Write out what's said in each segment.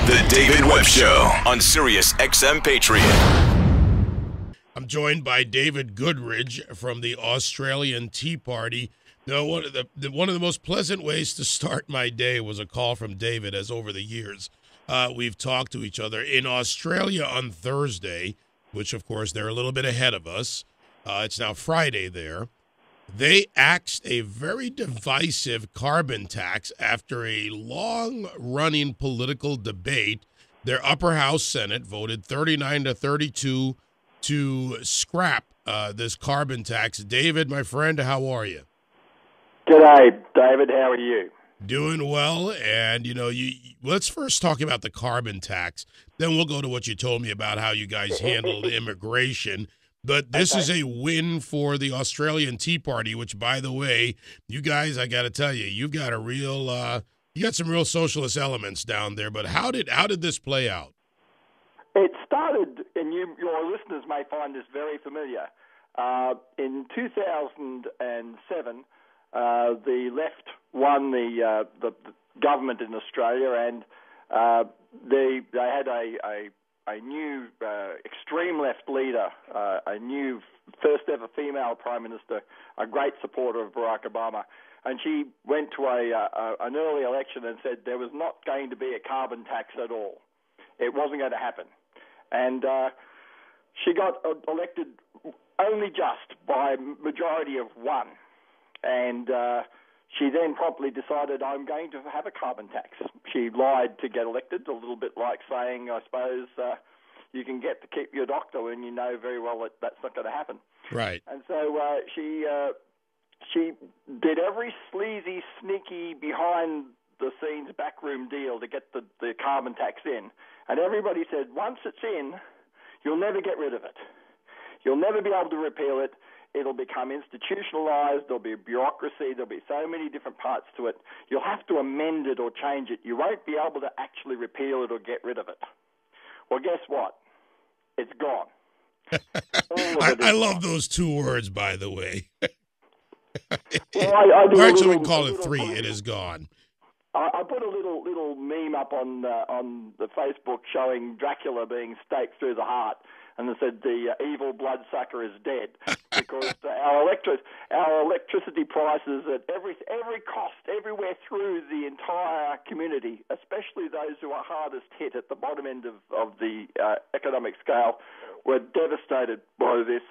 The David Webb Show on Sirius XM Patriot. I'm joined by David Goodridge from the Australian TEAParty. Now, one of the most pleasant ways to start my day was a call from David, as over the years we've talked to each other. In Australia on Thursday, which, of course, they're a little bit ahead of us, it's now Friday there, they axed a very divisive carbon tax after a long-running political debate. Their upper house Senate voted 39-32 to scrap this carbon tax. David, my friend, how are you? G'day, David. How are you? Doing well. And, let's first talk about the carbon tax. Then we'll go to what you told me about how you guys handled immigration. But this is a win for the Australian TEAParty, which, by the way, you guys, I got to tell you, you've got a real, you got some real socialist elements down there. But how did this play out? It started, and your listeners may find this very familiar. In 2007, the left won the government in Australia, and they had a new extreme left leader, a new first ever female prime minister, a great supporter of Barack Obama. And she went to an early election and said there was not going to be a carbon tax at all. It wasn't going to happen. And she got elected only just by a majority of one. And she then promptly decided, I'm going to have a carbon tax. She lied to get elected, a little bit like saying, I suppose, you can get to keep your doctor when you know very well that that's not going to happen. Right. And so she did every sleazy, sneaky, behind-the-scenes backroom deal to get the carbon tax in. And everybody said, once it's in, you'll never get rid of it. You'll never be able to repeal it. It'll become institutionalized. There'll be a bureaucracy. There'll be so many different parts to it. You'll have to amend it or change it. You won't be able to actually repeal it or get rid of it. Well, guess what? It's gone. I love those two words, by the way. Well, I or actually, we call it three. It is gone. I put a little meme up on the Facebook showing Dracula being staked through the heart, and it said the evil bloodsucker is dead, because our electricity prices at every cost everywhere through the entire community, especially those who are hardest hit at the bottom end of the economic scale, were devastated by this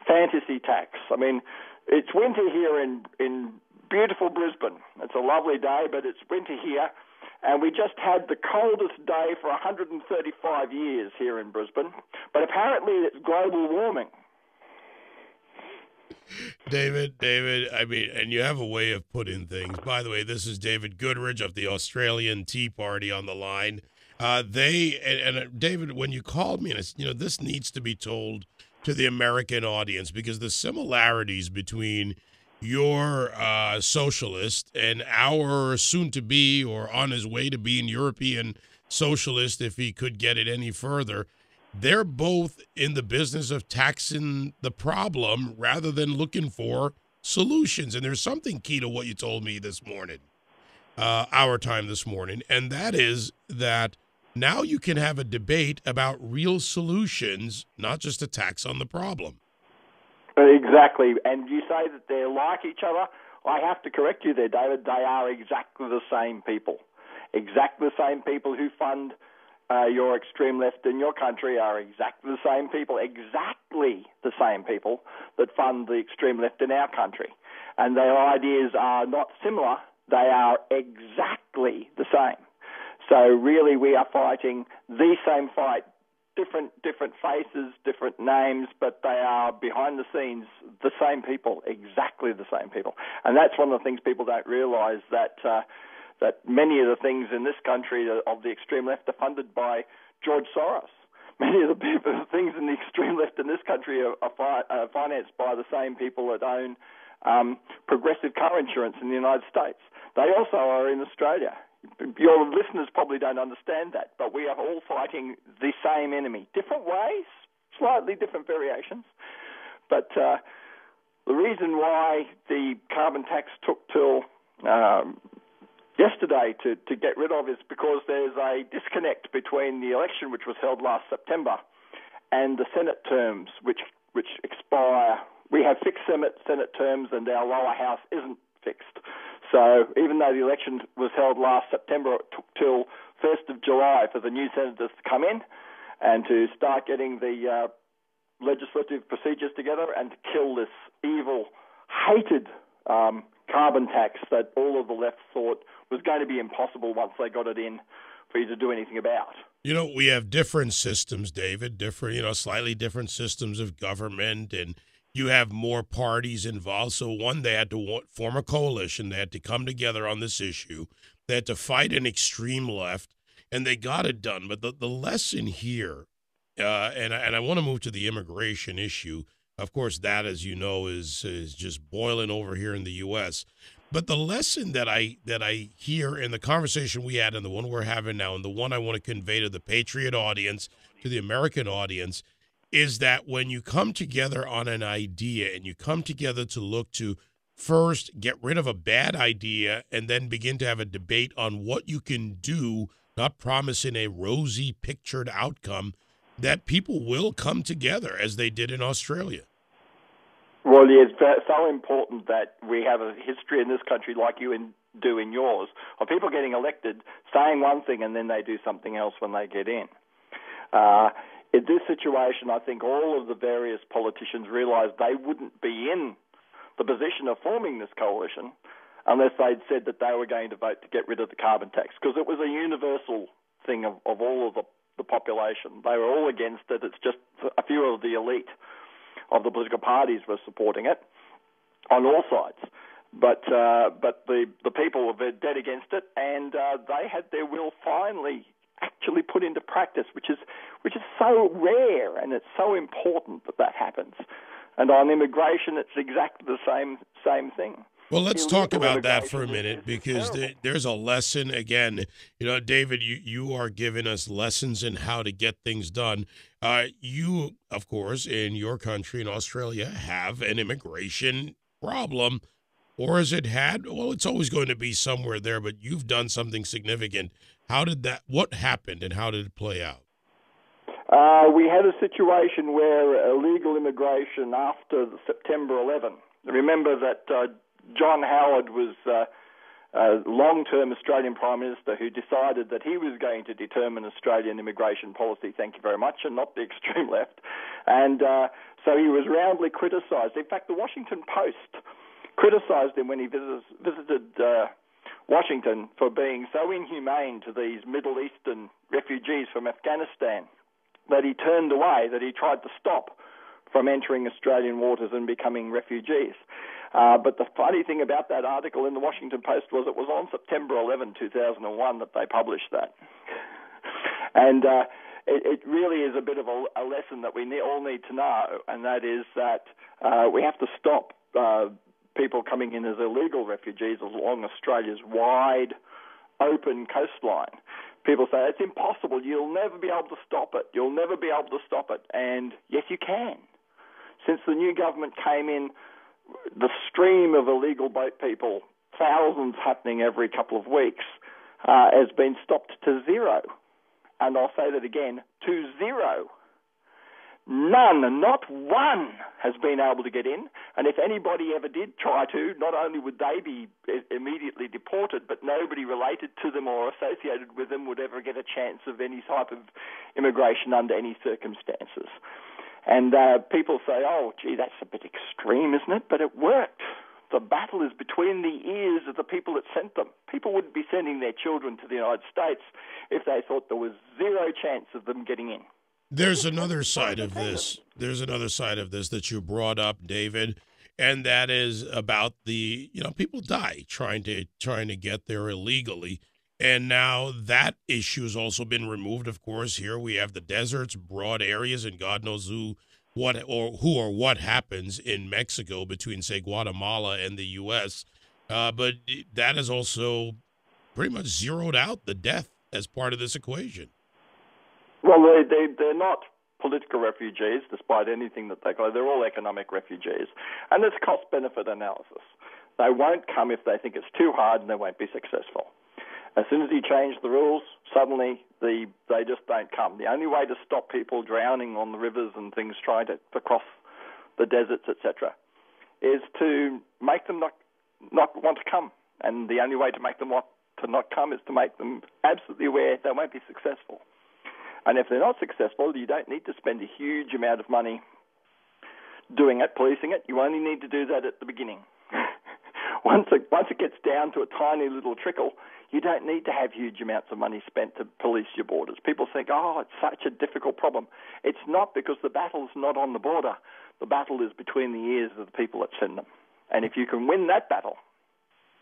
fantasy tax. I mean, it's winter here in beautiful Brisbane. It's a lovely day, but it's winter here. And we just had the coldest day for 135 years here in Brisbane. But apparently it's global warming. David, I mean, and you have a way of putting things. By the way, this is David Goodridge of the Australian TEAParty on the line. David, when you called me, and it's, this needs to be told to the American audience, because the similarities between your socialist and our soon-to-be or on his way to being European socialist, if he could get it any further, they're both in the business of taxing the problem rather than looking for solutions. And there's something key to what you told me this morning, our time this morning, and that is that now you can have a debate about real solutions, not just a tax on the problem. Exactly. And you say that they're like each other. I have to correct you there, David. They are exactly the same people. Exactly the same people who fund your extreme left in your country are exactly the same people, that fund the extreme left in our country. And their ideas are not similar. They are exactly the same. So really we are fighting the same fight, different faces, different names, but they are behind the scenes the same people, exactly the same people. And that's one of the things people don't realise, that many of the things in this country of the extreme left are funded by George Soros. Many of the things in the extreme left in this country are financed by the same people that own progressive car insurance in the United States. They also are in Australia. Your listeners probably don't understand that, but we are all fighting the same enemy. Different ways, slightly different variations. But the reason why the carbon tax took till yesterday to get rid of is because there's a disconnect between the election, which was held last September, and the Senate terms, which expire. We have fixed Senate terms, and our lower house isn't fixed. So even though the election was held last September, it took till 1st of July for the new senators to come in and to start getting the legislative procedures together and to kill this evil, hated carbon tax that all of the left thought was going to be impossible once they got it in for you to do anything about. We have different systems, David, slightly different systems of government, and you have more parties involved. So one, they had to form a coalition. They had to come together on this issue. They had to fight an extreme left, and they got it done. But the lesson here, and I want to move to the immigration issue. Of course, that, as you know, is just boiling over here in the U.S. But the lesson that I hear in the conversation we had and the one we're having now and the one I want to convey to the Patriot audience, to the American audience, is that when you come together on an idea and you come together to look to first get rid of a bad idea and then begin to have a debate on what you can do, not promising a rosy pictured outcome, that people will come together as they did in Australia. Well, it's so important that we have a history in this country, like you do in yours, of people getting elected, saying one thing, and then they do something else when they get in. In this situation, I think all of the various politicians realised they wouldn't be in the position of forming this coalition unless they'd said that they were going to vote to get rid of the carbon tax, because it was a universal thing of all of the population. They were all against it. It's just a few of the elite of the political parties were supporting it on all sides. But the people were dead against it, and they had their will finally actually put into practice, which is so rare, and it's so important that happens. And on immigration, it's exactly the same thing. Well, let's talk about that for a minute, because there's a lesson. Again, David, you are giving us lessons in how to get things done. You, of course, in your country, in Australia, have an immigration problem. Or has it had? Well, it's always going to be somewhere there, but you've done something significant. What happened and how did it play out? We had a situation where illegal immigration after September 11. Remember that John Howard was a long-term Australian Prime Minister who decided that he was going to determine Australian immigration policy, thank you very much, and not the extreme left. And so he was roundly criticised. In fact, the Washington Post criticised him when he visited Washington for being so inhumane to these Middle Eastern refugees from Afghanistan that he turned away, that he tried to stop from entering Australian waters and becoming refugees. But the funny thing about that article in the Washington Post was it was on September 11, 2001 that they published that. And it really is a bit of a lesson that we all need to know, and that is that we have to stop people coming in as illegal refugees along Australia's wide, open coastline. People say, it's impossible, you'll never be able to stop it, and yes, you can. Since the new government came in, the stream of illegal boat people, thousands happening every couple of weeks, has been stopped to zero. And I'll say that again, to zero. None, not one, has been able to get in. And if anybody ever did try to, not only would they be immediately deported, but nobody related to them or associated with them would ever get a chance of any type of immigration under any circumstances. And people say, oh, gee, that's a bit extreme, isn't it? But it worked. The battle is between the ears of the people that sent them. People wouldn't be sending their children to the United States if they thought there was zero chance of them getting in. There's another side of this. There's another side of this that you brought up, David, and that is about the, people die trying to get there illegally. And now that issue has also been removed. Of course, here we have the deserts, broad areas, and God knows who or what happens in Mexico between, say, Guatemala and the U.S. But that has also pretty much zeroed out the death as part of this equation. Well, they're not political refugees, despite anything that they call. They're all economic refugees. And it's cost-benefit analysis. They won't come if they think it's too hard, and they won't be successful. As soon as he changed the rules, suddenly they just don't come. The only way to stop people drowning on the rivers and things trying to cross the deserts, etc., is to make them not want to come. And the only way to make them want to not come is to make them absolutely aware they won't be successful. And if they're not successful, you don't need to spend a huge amount of money doing it, policing it. You only need to do that at the beginning. Once it gets down to a tiny little trickle, you don't need to have huge amounts of money spent to police your borders. People think, oh, it's such a difficult problem. It's not, because the battle's not on the border. The battle is between the ears of the people that send them. And if you can win that battle,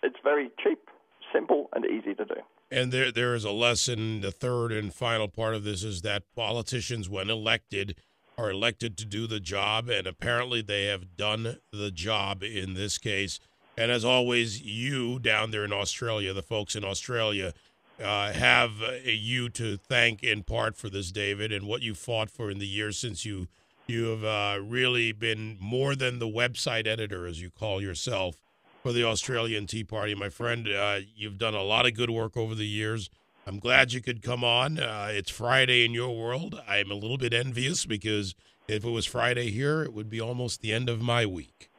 it's very cheap, simple, and easy to do. And there is a lesson. The third and final part of this is that politicians, when elected, are elected to do the job, and apparently they have done the job in this case. And as always, you down there in Australia, the folks in Australia, have you to thank in part for this, David, and what you fought for in the years since you have really been more than the website editor, as you call yourself, for the Australian Tea Party. My friend, you've done a lot of good work over the years. I'm glad you could come on. It's Friday in your world. I'm a little bit envious, because if it was Friday here, it would be almost the end of my week.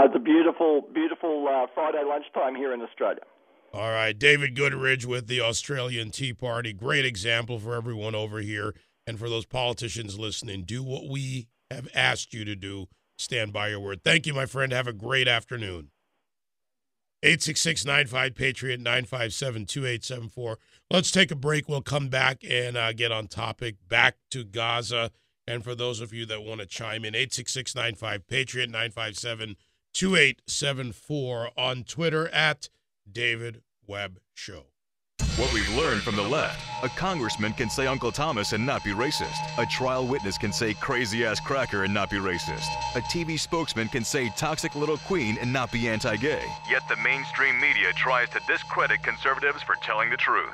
It's a beautiful, beautiful Friday lunchtime here in Australia. All right, David Goodridge with the Australian Tea Party. Great example for everyone over here. And for those politicians listening, do what we have asked you to do. Stand by your word. Thank you, my friend. Have a great afternoon. 866-95-PATRIOT, 957-2874. Let's take a break. We'll come back and get on topic, back to Gaza. And for those of you that want to chime in, 866-95-PATRIOT, 957-2874, on Twitter at David Webb Show. What we've learned from the left: a congressman can say Uncle Thomas and not be racist. A trial witness can say crazy-ass cracker and not be racist. A TV spokesman can say toxic little queen and not be anti-gay. Yet the mainstream media tries to discredit conservatives for telling the truth.